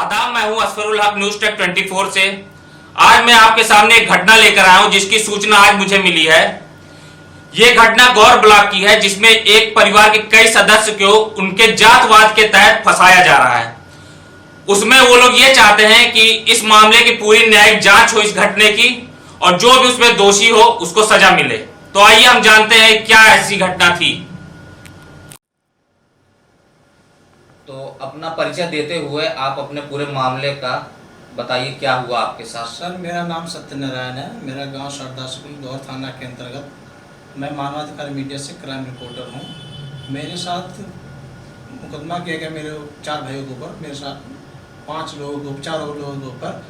आदाब, मैं हूं असफरुल हक न्यूज टेक 24 से। आज मैं आपके सामने एक घटना लेकर आया हूं जिसकी सूचना आज मुझे मिली है। ये घटना गौर ब्लॉक की है जिसमें एक परिवार के कई सदस्य को उनके जातवाद के तहत फंसाया जा रहा है। उसमें वो लोग ये चाहते हैं कि इस मामले की पूरी न्यायिक जांच हो इस घटने की और जो भी उसमें दोषी हो उसको सजा मिले। तो आइए हम जानते हैं क्या ऐसी घटना थी। तो अपना परिचय देते हुए आप अपने पूरे मामले का बताइए, क्या हुआ आपके साथ। सर, मेरा नाम सत्यनारायण है। मेरा गांव सरदार स्कूल गौर थाना के अंतर्गत। मैं मानवाधिकार मीडिया से क्राइम रिपोर्टर हूं। मेरे साथ मुकदमा किया गया मेरे 4 भाइयों के ऊपर, मेरे साथ 4 लोगों के ऊपर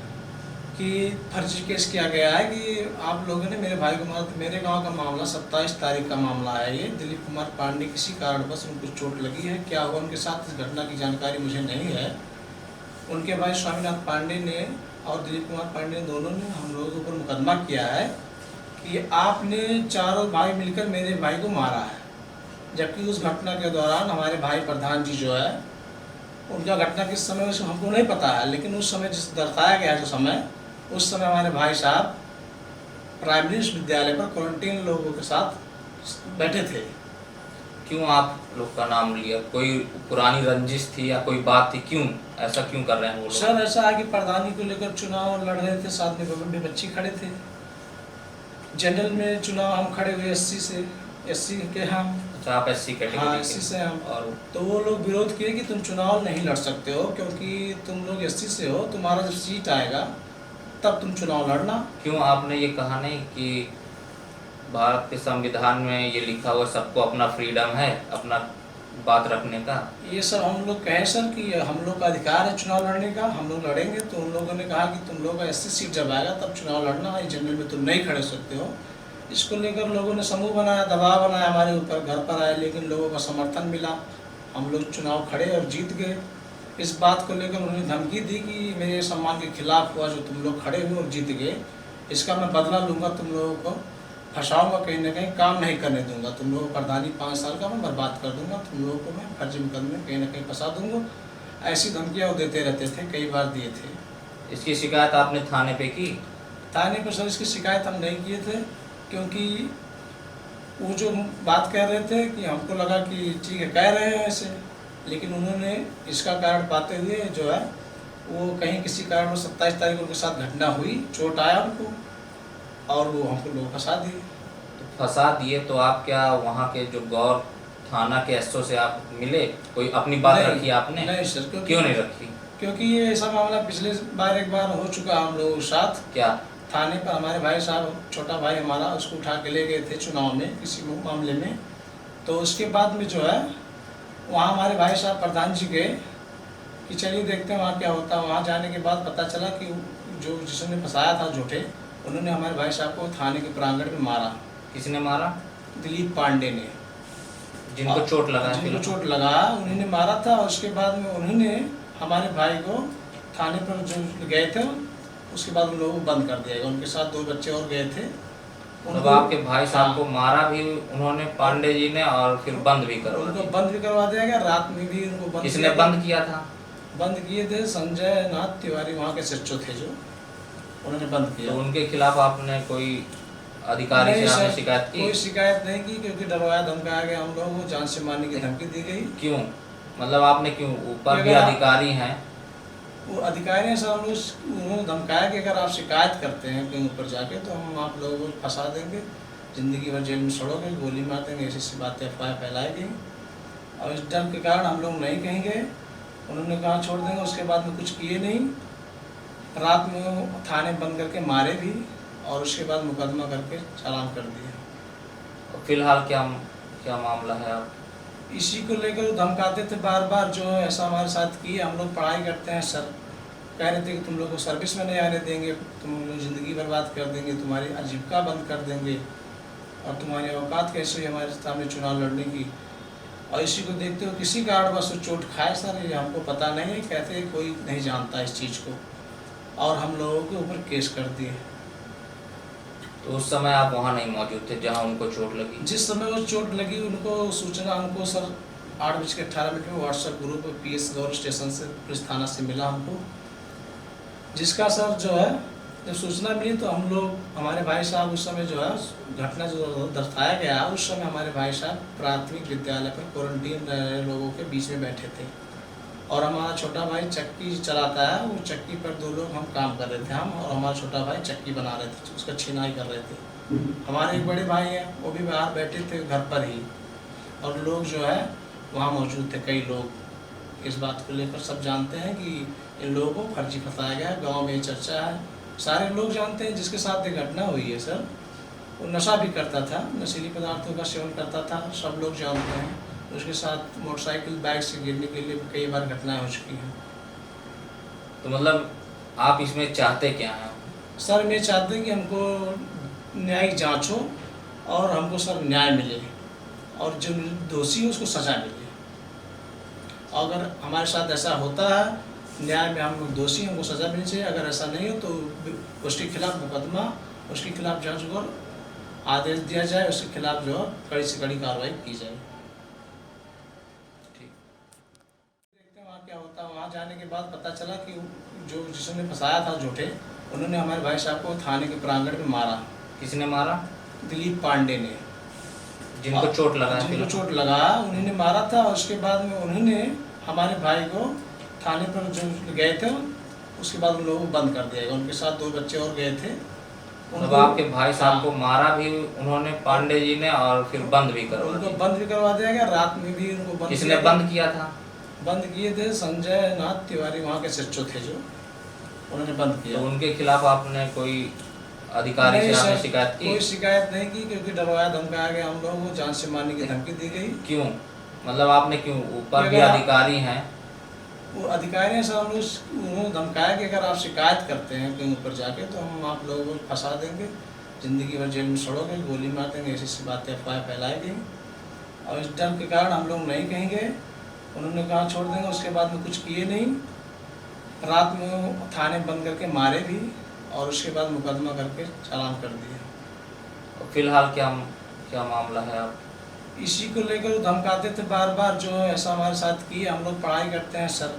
कि फर्जी केस किया गया है कि आप लोगों ने मेरे भाई को मारा। मेरे गांव का मामला 27 तारीख का मामला है। ये दिलीप कुमार पांडे किसी कारणवश उनको चोट लगी है। क्या हुआ उनके साथ इस घटना की जानकारी मुझे नहीं है। उनके भाई स्वामीनाथ पांडे ने और दिलीप कुमार पांडे दोनों ने हम लोगों के ऊपर मुकदमा किया है कि आपने चारों भाई मिलकर मेरे भाई को मारा है। जबकि उस घटना के दौरान हमारे भाई प्रधान जी जो है, उनका घटना किस समय हमको नहीं पता है, लेकिन उस समय जिस दर्शाया गया है जो समय, उस समय हमारे भाई साहब प्राइमरी विद्यालय पर क्वारंटीन लोगों के साथ बैठे थे। क्यों आप लोग का नाम लिया? कोई पुरानी रंजिश थी या कोई बात थी? क्यों ऐसा क्यों कर रहे हैं वो लोग? सर, ऐसा है कि प्रधानी को लेकर चुनाव लड़ रहे थे, साथ में बच्चे खड़े थे। जनरल में चुनाव हम खड़े हुए 80 के हम। अच्छा, आप एससी कैटेगरी हाँ, के? 80 से हम। और तो वो लोग विरोध किए कि तुम चुनाव नहीं लड़ सकते हो क्योंकि तुम लोग 80 से हो, तुम्हारा जब सीट आएगा तब तुम चुनाव लड़ना। क्यों आपने ये कहा नहीं कि भारत के संविधान में ये लिखा हुआ सबको अपना फ्रीडम है अपना बात रखने का? ये सब हम लोग कहे सर कि हम लोग का अधिकार है चुनाव लड़ने का, हम लोग लड़ेंगे। तो उन लोगों ने कहा कि तुम लोग का 80 सीट जब आएगा तब चुनाव लड़ना है, जनरल में तुम नहीं खड़े सकते हो। इसको लेकर लोगों ने समूह बनाया, दबाव बनाया हमारे ऊपर, घर पर आए, लेकिन लोगों का समर्थन मिला। हम लोग चुनाव खड़े और जीत गए। इस बात को लेकर उन्होंने धमकी दी कि मेरे सम्मान के खिलाफ हुआ, जो तुम लोग खड़े हुए और जीत गए, इसका मैं बदला लूँगा, तुम लोगों को फंसाऊंगा, कहीं ना कहीं काम नहीं करने दूंगा, तुम लोगों को प्रधानी 5 साल का मैं बर्बाद कर दूंगा, तुम लोगों को मैं फर्जी मुकदमे कहीं ना कहीं फंसा दूंगा। ऐसी धमकियाँ वो देते रहते थे, कई बार दिए थे। इसकी शिकायत आपने थाने पे की? थाने पर सर इसकी शिकायत हम नहीं किए थे क्योंकि वो जो बात कह रहे थे कि हमको लगा कि ठीक है कह रहे हैं ऐसे, लेकिन उन्होंने इसका कारण पाते हुए जो है वो कहीं किसी कारण 27 तारीख को उनके साथ घटना हुई, चोट आया उनको और वो हमको लोग फंसा दिए। तो फंसा दिए तो आप क्या वहाँ के जो गौर थाना के एसओ से आप मिले? कोई अपनी बात रखी आपने? नहीं सर। क्यों नहीं रखी? क्योंकि ये ऐसा मामला पिछले बार एक बार हो चुका हम लोगों के साथ। क्या? थाने पर हमारे भाई साहब, छोटा भाई हमारा, उसको उठा के ले गए थे चुनाव में किसी मामले में। तो उसके बाद में जो है वहाँ हमारे भाई साहब प्रधान जी गए कि चलिए देखते हैं वहाँ क्या होता है। वहाँ जाने के बाद पता चला कि जो जिसने फंसाया था झूठे, उन्होंने हमारे भाई साहब को थाने के प्रांगण में मारा। किसने मारा? दिलीप पांडे ने। जिनको चोट लगा? जिनको चोट लगा उन्होंने मारा था। और उसके बाद में उन्होंने हमारे भाई को थाने पर जो गए थे, उसके बाद उन लोगों को बंद कर दिया गया। उनके साथ 2 बच्चे और गए थे। उनको आपके भाई साहब को मारा भी उन्होंने, पांडे जी ने, और फिर बंद भी करवा उनको दिया? बंद भी करवा दिया गया। रात में भी उनको बंद। किसने बंद किया था? बंद किए थे संजय नाथ तिवारी, वहाँ के सच्चो थे जो, उन्होंने बंद किया। तो उनके खिलाफ आपने कोई अधिकारी से आपने शिकायत की? कोई शिकायत नहीं की क्योंकि डरवाया धमकाया गया हम लोगों को, जान से मारने की धमकी दी गई। क्यों? मतलब आपने क्यों? ऊपर भी अधिकारी हैं। वो अधिकारी हैं सर, हम लोग उन्होंने धमकाया कि अगर आप शिकायत करते हैं कहीं ऊपर जाके तो हम आप लोगों को फंसा देंगे, ज़िंदगी भर जेल में सड़ोगे, गोली मार देंगे, ऐसी बातें अफवाह फैलाई गई। और इस डर के कारण हम लोग नहीं कहीं गए। उन्होंने कहा छोड़ देंगे, उसके बाद में कुछ किए नहीं। रात में वो थाने बंद करके मारे भी और उसके बाद मुकदमा करके चालान कर दिया। फिलहाल क्या क्या मामला है? आप इसी को लेकर वो धमकाते थे बार बार, जो ऐसा हमारे साथ किए। हम लोग पढ़ाई करते हैं सर, कह रहे थे कि तुम लोग को सर्विस में नहीं आने देंगे, तुम लोग ज़िंदगी बर्बाद कर देंगे, तुम्हारी आजीविका बंद कर देंगे और तुम्हारी औकात कैसे हुई हमारे सामने चुनाव लड़ने की। और इसी को देखते हुए किसी कारण बस वो चोट खाए सर, ये हमको पता नहीं है, कहते कोई नहीं जानता इस चीज़ को, और हम लोगों के ऊपर केस कर दिए। तो उस समय आप वहाँ नहीं मौजूद थे जहाँ उनको चोट लगी? जिस समय वो चोट लगी उनको सूचना हमको सर 8:18 पर व्हाट्सएप ग्रुप PS गौर स्टेशन से पुलिस थाना से मिला हमको जिसका सर जो है जब सूचना मिली तो हम लोग हमारे भाई साहब उस समय जो है घटना जो दर्शाया गया उस समय हमारे भाई साहब प्राथमिक विद्यालय पर क्वारंटीन रह रहे लोगों के बीच में बैठे थे और हमारा छोटा भाई चक्की चलाता है। वो चक्की पर दो लोग हम काम कर रहे थे, हम और हमारा छोटा भाई चक्की बना रहे थे, उसका छिनाई कर रहे थे। हमारे एक बड़े भाई हैं वो भी बाहर बैठे थे घर पर ही और लोग जो है वहाँ मौजूद थे। कई लोग इस बात को लेकर सब जानते हैं कि इन लोगों को फर्जी फंसाया गया है। गाँव में ये चर्चा है, सारे लोग जानते हैं। जिसके साथ ये घटना हुई है सर वो नशा भी करता था, नशीली पदार्थों का सेवन करता था, सब लोग जानते हैं। उसके साथ मोटरसाइकिल बाइक से गिरने के लिए कई बार घटनाएं हो चुकी हैं। तो मतलब आप इसमें चाहते क्या हैं? सर मैं चाहते हैं कि हमको न्यायिक जांच हो और हमको सर न्याय मिले और जो दोषी है उसको सज़ा मिले। अगर हमारे साथ ऐसा होता है न्याय में हम दोषी हैं, हमको सज़ा मिलनी चाहिए। अगर ऐसा नहीं हो तो उसके खिलाफ मुकदमा, उसके खिलाफ जांच और आदेश दिया जाए, उसके खिलाफ जो है कड़ी से कड़ी कार्रवाई की जाए। ठीक। देखते हैं वहाँ क्या होता है। वहाँ जाने के बाद पता चला कि जो जिसने फंसाया था झूठे, उन्होंने हमारे भाई साहब को थाने के प्रांगण में मारा। किसने मारा? दिलीप पांडे ने, जिनको चोट लगा? जिनको चोट लगा उन्होंने मारा था। और उसके बाद में उन्होंने हमारे भाई को थाने पर जो गए थे उसके बाद उन लोगों को बंद कर दिया गया। उनके साथ दो बच्चे और गए थे। मतलब आपके भाई साहब को मारा भी उन्होंने पांडे जी ने और फिर बंद भी करवा उनको दिया? बंद भी करवा दिया गया। रात में भी उनको बंद किसने बंद किया था? बंद किए थे संजय नाथ तिवारी, वहाँ के सच्चो थे जो, उन्होंने बंद किया। तो उनके खिलाफ आपने कोई अधिकारी से आपने शिकायत की? कोई शिकायत नहीं की क्योंकि डरवाया धमकाया गया हम लोगों को, जान से मारने की धमकी दी गई। क्यों? मतलब आपने क्यों? ऊपर भी अधिकारी हैं। वो अधिकारी हैं सर, उन्होंने धमकाया कि अगर आप शिकायत करते हैं कहीं ऊपर जाके तो हम आप लोगों को फंसा देंगे, ज़िंदगी भर जेल में सड़ोगे, गोली मार देंगे, ऐसी बातें अफवाह फैलाई गई। और इस डर के कारण हम लोग नहीं कहीं गए। उन्होंने कहा छोड़ देंगे, उसके बाद में कुछ किए नहीं। रात में थाने बंद करके मारे भी और उसके बाद मुकदमा करके चालान कर दिया। फिलहाल क्या क्या मामला है? आप इसी को लेकर वो धमकाते थे बार बार, जो ऐसा हमारे साथ किए। हम लोग पढ़ाई करते हैं सर,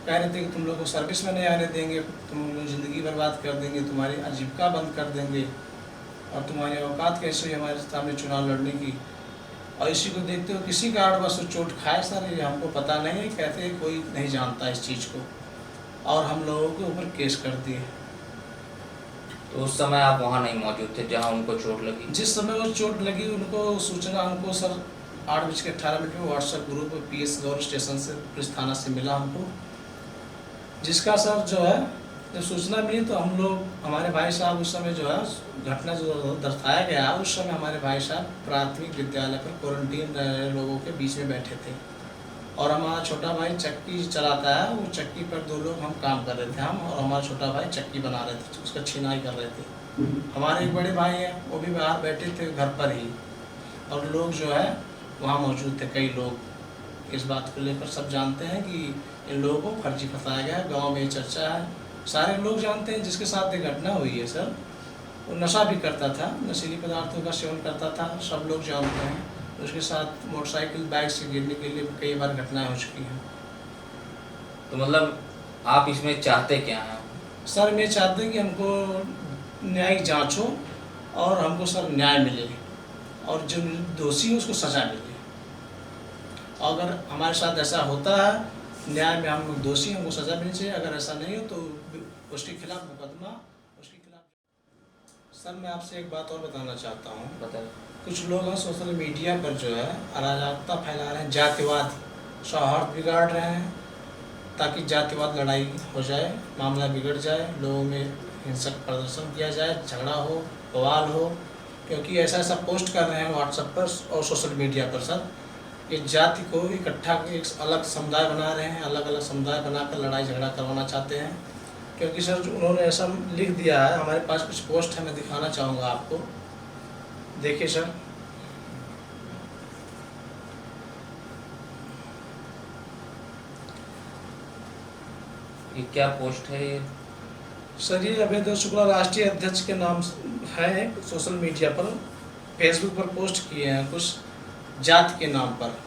कह रहे थे कि तुम लोग को सर्विस में नहीं आने देंगे, तुम लोग ज़िंदगी बर्बाद कर देंगे, तुम्हारी आजीविका बंद कर देंगे और तुम्हारी औकात कैसे हुई हमारे सामने चुनाव लड़ने की। और इसी को देखते हुए किसी कारण बस चोट खाए सर, ये हमको पता नहीं है, कहते हैं कोई नहीं जानता इस चीज़ को, और हम लोगों के ऊपर केस कर दिए। तो उस समय आप वहाँ नहीं मौजूद थे जहाँ उनको चोट लगी? जिस समय वो चोट लगी उनको सूचना हमको सर 8:18 में व्हाट्सएप ग्रुप PS गौर स्टेशन से पुलिस थाना से मिला हमको। जिसका सर जो है जब सूचना मिली तो हम लोग हमारे भाई साहब उस समय जो है घटना जो दर्शाया गया उस समय हमारे भाई साहब प्राथमिक विद्यालय पर क्वारंटीन रह रहे लोगों के बीच में बैठे थे और हमारा छोटा भाई चक्की चलाता है। वो चक्की पर दो लोग हम काम कर रहे थे, हम और हमारा छोटा भाई चक्की बना रहे थे, उसका छिनाई कर रहे थे। हमारे एक बड़े भाई हैं वो भी बाहर बैठे थे घर पर ही और लोग जो है वहाँ मौजूद थे। कई लोग इस बात को लेकर सब जानते हैं कि इन लोगों को फर्जी फंसाया गया है। गाँव में ये चर्चा है, सारे लोग जानते हैं। जिसके साथ ये घटना हुई है सर वो नशा भी करता था, नशीली पदार्थों का सेवन करता था, सब लोग जानते हैं। उसके साथ मोटरसाइकिल बाइक से गिरने के लिए कई बार घटनाएं हो चुकी हैं। तो मतलब आप इसमें चाहते क्या हैं? सर मैं चाहते हैं कि हमको न्यायिक जांच हो और हमको सर न्याय मिले और जो दोषी है उसको सज़ा मिले। अगर हमारे साथ ऐसा होता है न्याय में हम दोषी हैं, हमको सज़ा मिलनी चाहिए। अगर ऐसा नहीं हो तो उसके खिलाफ मुकदमा, उसके खिलाफ। सर मैं आपसे एक बात और बताना चाहता हूँ। बताइए। कुछ लोग हैं सोशल मीडिया पर जो है अराजकता फैला रहे हैं, जातिवाद सौहार्द बिगाड़ रहे हैं ताकि जातिवाद लड़ाई हो जाए, मामला बिगड़ जाए, लोगों में हिंसक प्रदर्शन किया जाए, झगड़ा हो, बवाल हो। क्योंकि ऐसा ऐसा पोस्ट कर रहे हैं व्हाट्सएप पर और सोशल मीडिया पर सर, ये जाति को इकट्ठा एक अलग समुदाय बना रहे हैं, अलग अलग समुदाय बनाकर लड़ाई झगड़ा करवाना चाहते हैं। क्योंकि सर उन्होंने ऐसा लिख दिया है, हमारे पास कुछ पोस्ट है, मैं दिखाना चाहूँगा आपको। देखिए सर, ये क्या पोस्ट है? ये सर ये अभयदेव शुक्ला राष्ट्रीय अध्यक्ष के नाम है, सोशल मीडिया पर फेसबुक पर पोस्ट किए हैं कुछ जात के नाम पर।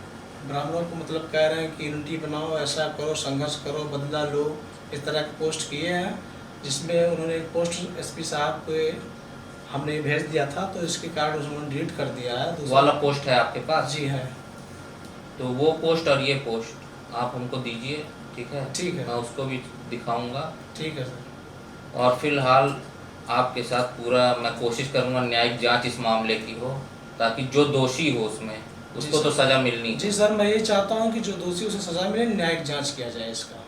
ब्राह्मणों को मतलब कह रहे हैं कि यूनिटी बनाओ, ऐसा करो, संघर्ष करो, बदला लो, इस तरह के पोस्ट किए हैं। जिसमें उन्होंने एक पोस्ट एसपी साहब को हमने भेज दिया था, तो इसके कारण उन्होंने डिलीट कर दिया है। वाला पोस्ट है आपके पास? जी है। तो वो पोस्ट और ये पोस्ट आप हमको दीजिए, ठीक है? ठीक है, मैं उसको भी दिखाऊंगा। ठीक है सर। और फिलहाल आपके साथ पूरा मैं कोशिश करूंगा न्यायिक जांच इस मामले की हो, ताकि जो दोषी हो उसमें उसको तो सजा मिलनी। जी सर, मैं ये चाहता हूँ कि जो दोषी उसे सजा मिले, न्यायिक जांच किया जाए इसका।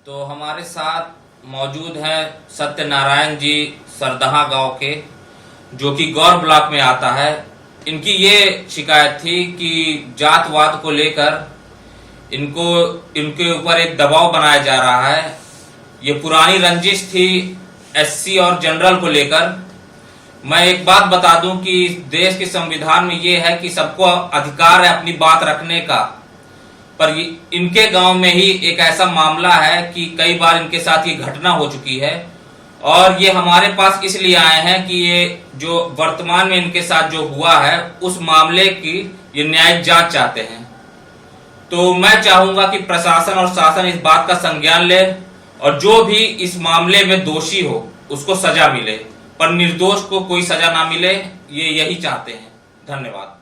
तो हमारे साथ मौजूद हैं सत्यनारायण जी सरदहा गांव के, जो कि गौर ब्लॉक में आता है। इनकी ये शिकायत थी कि जातवाद को लेकर इनके ऊपर एक दबाव बनाया जा रहा है। ये पुरानी रंजिश थी एससी और जनरल को लेकर। मैं एक बात बता दूं कि देश के संविधान में ये है कि सबको अधिकार है अपनी बात रखने का, पर इनके गांव में ही एक ऐसा मामला है कि कई बार इनके साथ ये घटना हो चुकी है, और ये हमारे पास इसलिए आए हैं कि ये जो वर्तमान में इनके साथ जो हुआ है उस मामले की ये न्यायिक जांच चाहते हैं। तो मैं चाहूंगा कि प्रशासन और शासन इस बात का संज्ञान ले और जो भी इस मामले में दोषी हो उसको सजा मिले, पर निर्दोष को कोई सजा ना मिले, ये यही चाहते हैं। धन्यवाद।